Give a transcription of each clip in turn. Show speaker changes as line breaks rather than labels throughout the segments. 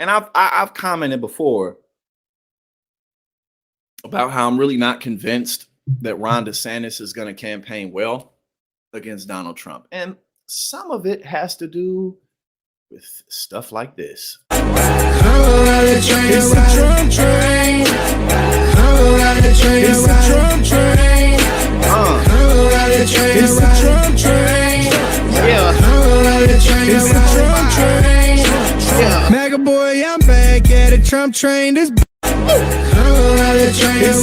And I've commented before about how I'm really not convinced that Ron DeSantis is going to campaign well against Donald Trump. And some of it has to do with stuff like this.
It's a Trump train. It's a Trump train. It's a Trump train.
Yeah.
It's a Trump train.
Yeah.
MAGA boy, I'm back at it. Trump train. This it's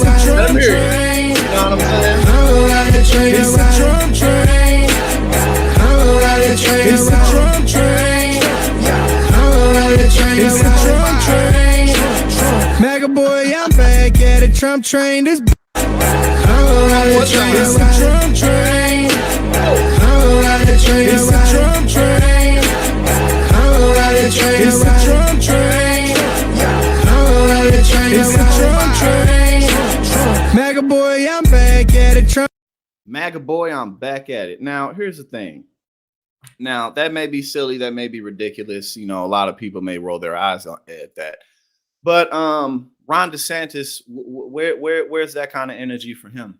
a Trump train.
You know what I'm saying?
It's a Trump train. It's a Trump train. It's a Trump train. MAGA boy, I'm back at it. Trump train. This it's a Trump train. It's a Trump train. It's a Trump train. It's a Trump train. MAGA boy, I'm back at it. Trump.
MAGA boy, I'm back at it. Now, here's the thing. Now, that may be silly, that may be ridiculous. You know, a lot of people may roll their eyes at that. But Ron DeSantis, where's that kind of energy for him?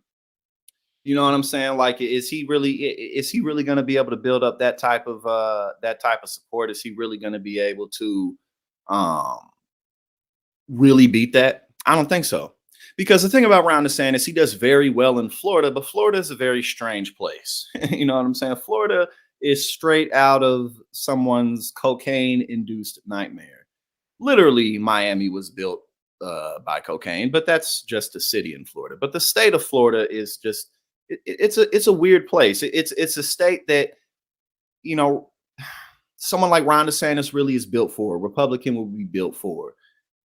You know what I'm saying? Like, is he really going to be able to build up that type of support? Is he really going to be able to really beat that? I don't think so. Because the thing about Ron DeSantis, he does very well in Florida, but Florida is a very strange place. You know what I'm saying? Florida is straight out of someone's cocaine-induced nightmare. Literally, Miami was built by cocaine, but that's just a city in Florida. But the state of Florida is just it's a weird place. It's a state that, you know, someone like Ron DeSantis really is built for. A Republican will be built for.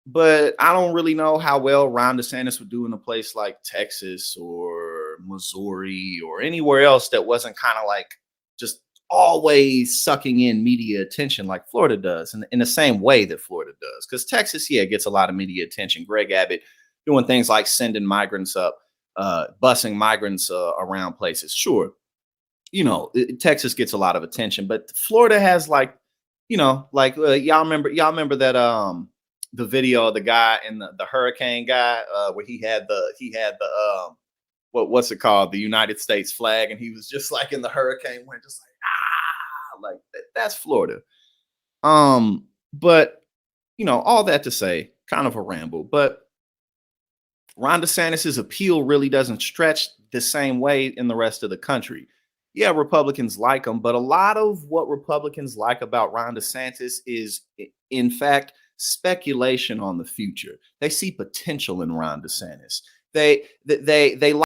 But I don't really know how well Ron DeSantis would do in a place like Texas or Missouri or anywhere else that wasn't kind of like just always sucking in media attention like Florida does, in the same way that Florida does. Because Texas, yeah, gets a lot of media attention. Greg Abbott doing things like sending migrants up, busing migrants around places. Sure, you know, Texas gets a lot of attention, but Florida has like, you know, like y'all remember that the video of the guy and the hurricane guy where he had the what's it called, the United States flag, and he was just like in the hurricane wind, just like that's Florida. But you know, all that to say, kind of a ramble, but Ron DeSantis's appeal really doesn't stretch the same way in the rest of the country. Yeah, Republicans like him, but a lot of what Republicans like about Ron DeSantis is, in fact, speculation on the future. They see potential in Ron DeSantis. They like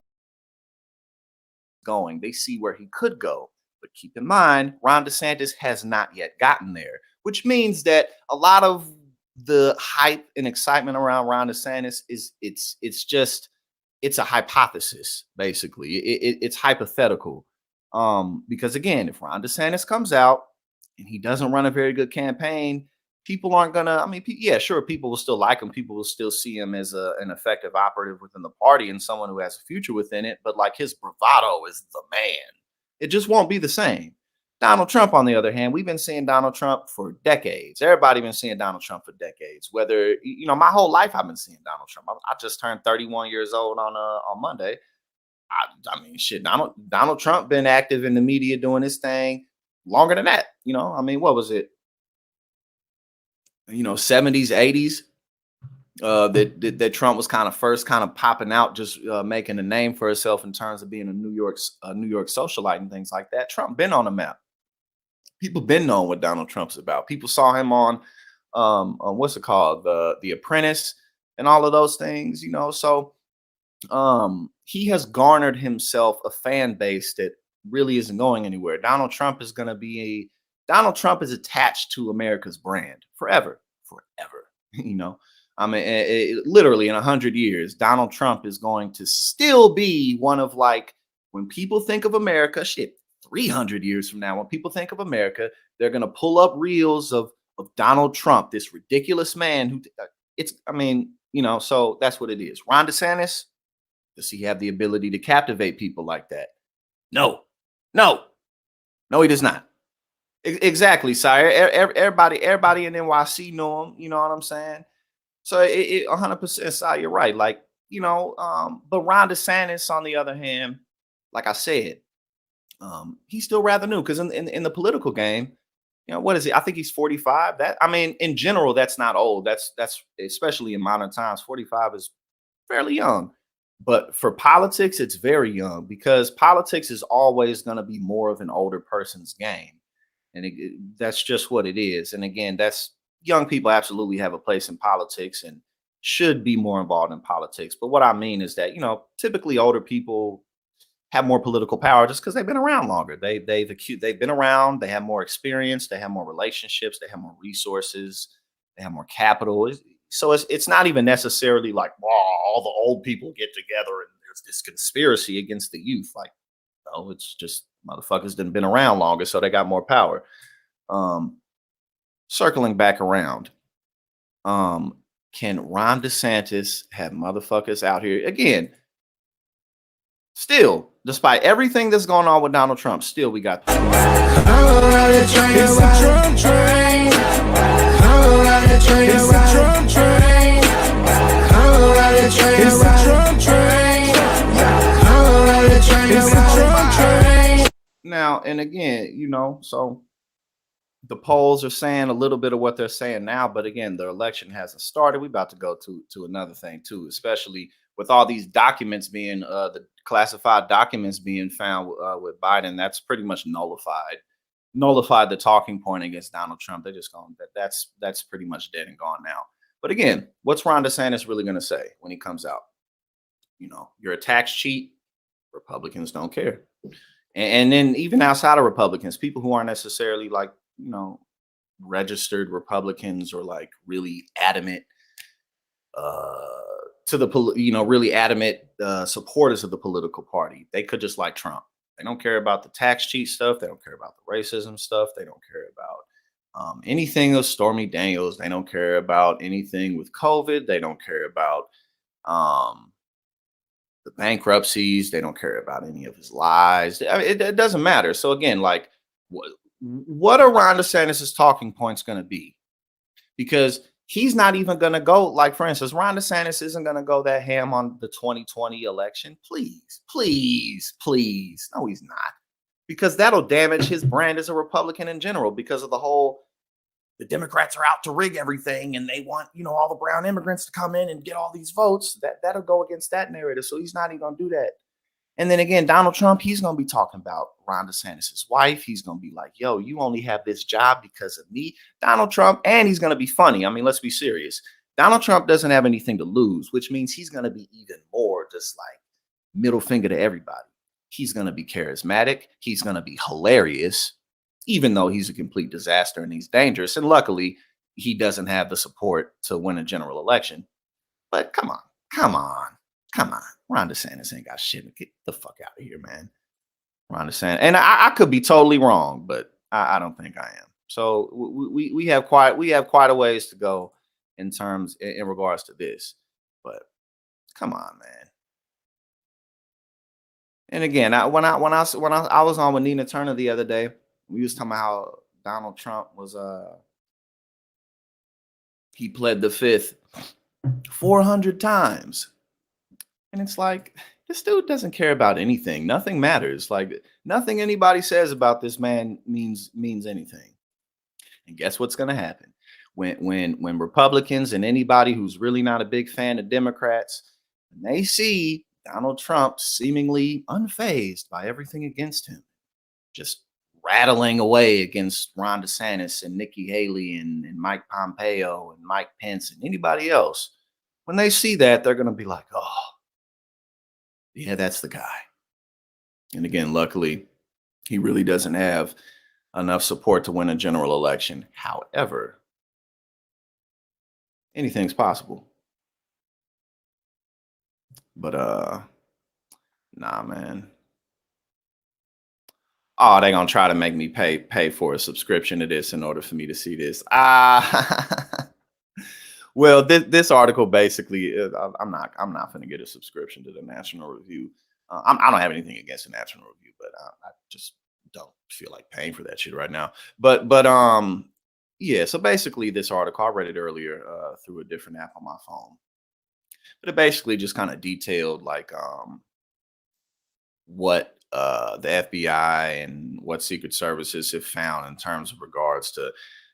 going. They see where he could go. But keep in mind, Ron DeSantis has not yet gotten there, which means that a lot of the hype and excitement around Ron DeSantis is it's a hypothesis, basically. It's hypothetical. Because again, if Ron DeSantis comes out and he doesn't run a very good campaign, people aren't gonna, I mean, yeah, sure, people will still like him. People will still see him as an effective operative within the party and someone who has a future within it. But like, his bravado is the man. It just won't be the same. Donald Trump, on the other hand, we've been seeing Donald Trump for decades. Everybody been seeing Donald Trump for decades. Whether, you know, my whole life I've been seeing Donald Trump. I just turned 31 years old on Monday. I mean, shit, Donald Trump been active in the media doing his thing longer than that. You know, I mean, what was it? You know, 70s, 80s, that Trump was kind of popping out, just making a name for himself in terms of being a New York socialite and things like that. Trump been on the map. People been knowing what Donald Trump's about. People saw him on what's it called, the Apprentice and all of those things, you know. So he has garnered himself a fan base that really isn't going anywhere. Donald Trump is attached to America's brand forever. You know, I mean, literally in 100 years, Donald Trump is going to still be one of, like, when people think of America, shit, 300 years from now, when people think of America, they're going to pull up reels of Donald Trump, this ridiculous man who I mean, you know, so that's what it is. Ron DeSantis, does he have the ability to captivate people like that? No, he does not. Exactly, sire. Everybody in NYC know him. You know what I'm saying? So it 100% sire. You're right. Like but Ron DeSantis, on the other hand, like I said, he's still rather new because in the political game, what is he? I think he's 45. That I mean, in general, that's not old. That's especially in modern times. 45 is fairly young. But for politics, it's very young because politics is always going to be more of an older person's game. And that's just what it is. And again, that's young people absolutely have a place in politics and should be more involved in politics. But what I mean is that, typically older people have more political power just because they've been around longer. They've been around, they have more experience, they have more relationships, they have more resources, they have more capital. So it's not even necessarily like, wow, all the old people get together and there's this conspiracy against the youth. Like, no, it's just motherfuckers that have been around longer, so they got more power. Um, Circling back around, can Ron DeSantis have motherfuckers out here again? Still, despite everything that's going on with Donald Trump, still we got.
It's a Trump train. It's a Trump train. It's a Trump train. It's a Trump train.
Now, and again, so the polls are saying a little bit of what they're saying now, but again, the election hasn't started. We're about to go to another thing too, especially with all these documents being the classified documents being found with Biden. That's pretty much nullified the talking point against Donald Trump. They're just going that's pretty much dead and gone now. But again, what's Ron DeSantis really going to say when he comes out? You're a tax cheat. Republicans don't care. And then even outside of Republicans, people who aren't necessarily like, registered Republicans or like really adamant really adamant supporters of the political party. They could just like Trump. They don't care about the tax cheat stuff. They don't care about the racism stuff. They don't care about anything of Stormy Daniels. They don't care about anything with COVID. They don't care about the bankruptcies. They don't care about any of his lies. I mean, it doesn't matter. So again, like, what are Ron DeSantis' talking points going to be? Because he's not even going to go, like, for instance, Ron DeSantis isn't going to go that ham on the 2020 election. Please, please, please. No, he's not. Because that'll damage his brand as a Republican in general because of the Democrats are out to rig everything and they want, all the brown immigrants to come in and get all these votes. That'll go against that narrative. So he's not even going to do that. And then again, Donald Trump, he's going to be talking about Ron DeSantis' wife. He's going to be like, yo, you only have this job because of me, Donald Trump. And he's going to be funny. I mean, let's be serious. Donald Trump doesn't have anything to lose, which means he's going to be even more just like middle finger to everybody. He's going to be charismatic. He's going to be hilarious, even though he's a complete disaster and he's dangerous. And luckily, he doesn't have the support to win a general election. But come on. Ron DeSantis ain't got shit. Get the fuck out of here, man. Ron DeSantis. And I could be totally wrong, but I don't think I am. So we have quite a ways to go in regards to this. But come on, man. And again, when I was on with Nina Turner the other day, we was talking about how Donald Trump was he pled the fifth 400 times. And it's like, this dude doesn't care about anything. Nothing matters. Like, nothing anybody says about this man means anything. And guess what's going to happen? When Republicans and anybody who's really not a big fan of Democrats, when they see Donald Trump seemingly unfazed by everything against him, just rattling away against Ron DeSantis and Nikki Haley and Mike Pompeo and Mike Pence and anybody else, when they see that, they're going to be like, oh, yeah, that's the guy. And again, luckily, he really doesn't have enough support to win a general election. However, anything's possible. But nah, man. Oh, they're gonna try to make me pay for a subscription to this in order for me to see this. Well, this article basically, I'm not going to get a subscription to the National Review. I don't have anything against the National Review, but I just don't feel like paying for that shit right now. Yeah. So basically, this article I read it earlier through a different app on my phone, but it basically just kind of detailed like what the FBI and what secret services have found in terms of regards to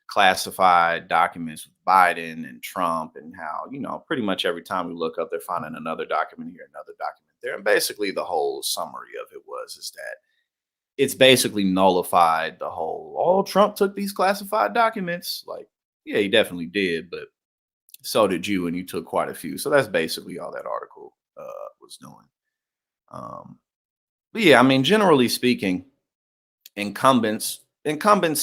classified documents with Biden and Trump, and how, pretty much every time we look up, they're finding another document here, another document there. And basically, the whole summary of it is that it's basically nullified the whole, oh, Trump took these classified documents. Like, yeah, he definitely did, but so did you, and you took quite a few. So that's basically all that article was doing. Um, but yeah, I mean, generally speaking, incumbents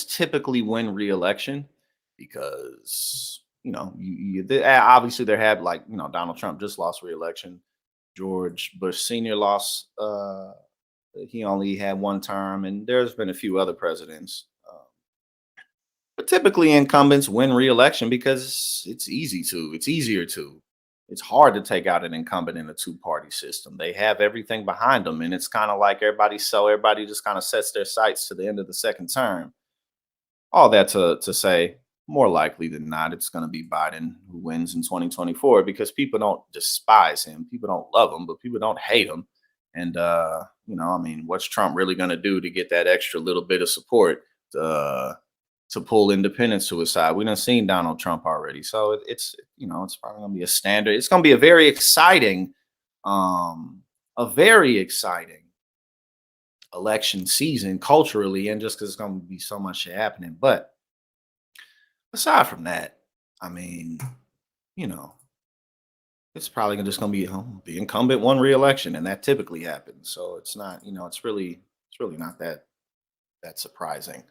typically win re-election because obviously there had, like, Donald Trump just lost re-election. George Bush Sr. lost. He only had one term, and there's been a few other presidents. But typically, incumbents win re-election because it's easy to. It's easier to. It's hard to take out an incumbent in a two-party system. They have everything behind them, and it's kind of like everybody just kind of sets their sights to the end of the second term. All that to say, more likely than not, it's going to be Biden who wins in 2024, because people don't despise him. People don't love him, but people don't hate him. And, I mean, what's Trump really going to do to get that extra little bit of support to pull independents to his side? We done seen Donald Trump already. So it's probably going to be a standard. It's going to be a very exciting election season culturally, and just because it's going to be so much shit happening. But aside from that, I mean, you know, it's probably just going to be the incumbent won re-election, and that typically happens. So it's not, it's really not that surprising.